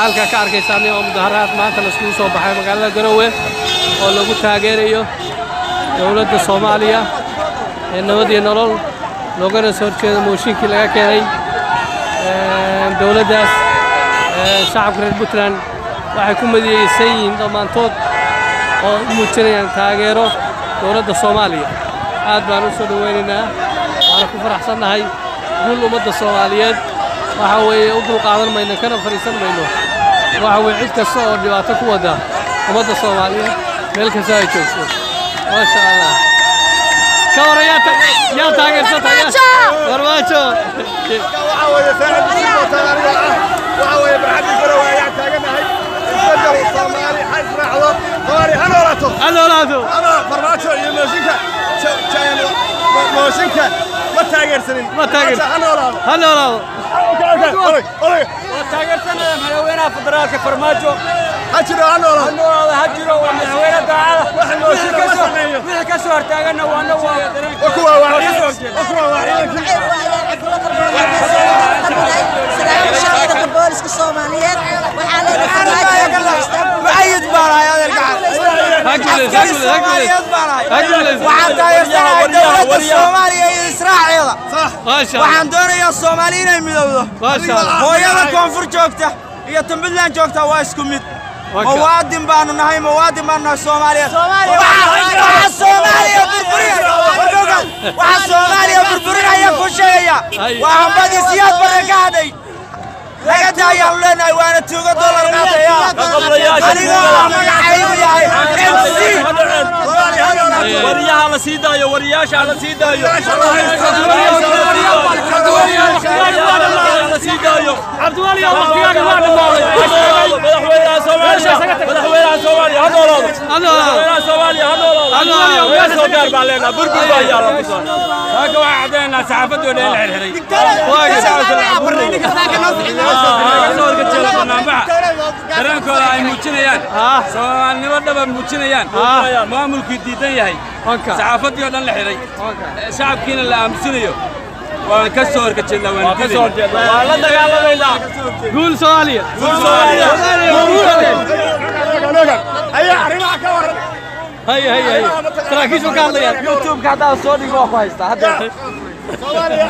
halkaa ka arkaysaan oo mudaharaad maanta la iskugu soo baxay magaalada Garowe oo lagu taageerayo dawladda Soomaaliya ee nabad iyo nolol loogana soo horjeedo mooshinkii laga keenay dawladdaas shacabka reer Puntland waxay ku madiyaysan yihiin dhammaantood oo muujinayaan taageero dawladda Soomaaliya aad baan u soo dhaweynaynaa waana ku faraxsanahay guul ummadda Soomaaliyeed waxa weeye u dulqaadan mayno kana fariisan mayno waxa weeye cid kasta oo dhibaato ku wada ummadda Soomaaliyeed meel kasta ay joogto ma sha Allah ka warayata yaa taageersatay farmaajo waxa weeye saacad waxa weeye barxadii Garowe ayaa taaganahay isbedel Soomaali xal raacdo Soomaali hanoolato ama farmaajo iyo mooshinka ma taageersanin hanoolaado taageersanaya madaxweynaha federaalka farmaajo hajiro hanoolaado hajiro waa madaxweyne daacada wixii ka soo hortaagana waana booliska Soomaaliyeed waxaa leedahay معيد باراي هذا القعد waxaan taageersanahay dawladda Soomaaliya iyo Israaciil waxaan doonayaa Soomaaliya inay midowdo hooyada koonfur joogta iyo Puntland joogta waa isku mid muwaadin baanu nahay Soomaaliya waxa Soomaaliya burburinaya ku sheegaya waa hambadii siyaad barakaday laga daayaan leenahay waana tuugo dollar qaadaya aniga magacaygu yahay wariyaha la sii daayo wariyaasha la sii daayo Abduwali waqtiga waa dhamaaday madaxweynaha Soomaaliya hanoolaado soo gaar baa leenahay burbur baa yaala ku soo saaka waxa cadeena saxaafadooda in la xirxiray dareenkooda ay muujinayaan Soomaalnimo dhaba muujinayaan maamulkii diidan yahay saxaafadii oo dhan la xiray shacabkiina la aamusinayo waan ka soo horjeednaa waan la dagaalamayna guul Soomaaliya ayaa arrimaha ka waran هاي تراكيش وكاليا يوتيوب قاعد صوري ما خايسته هذا Soomaaliya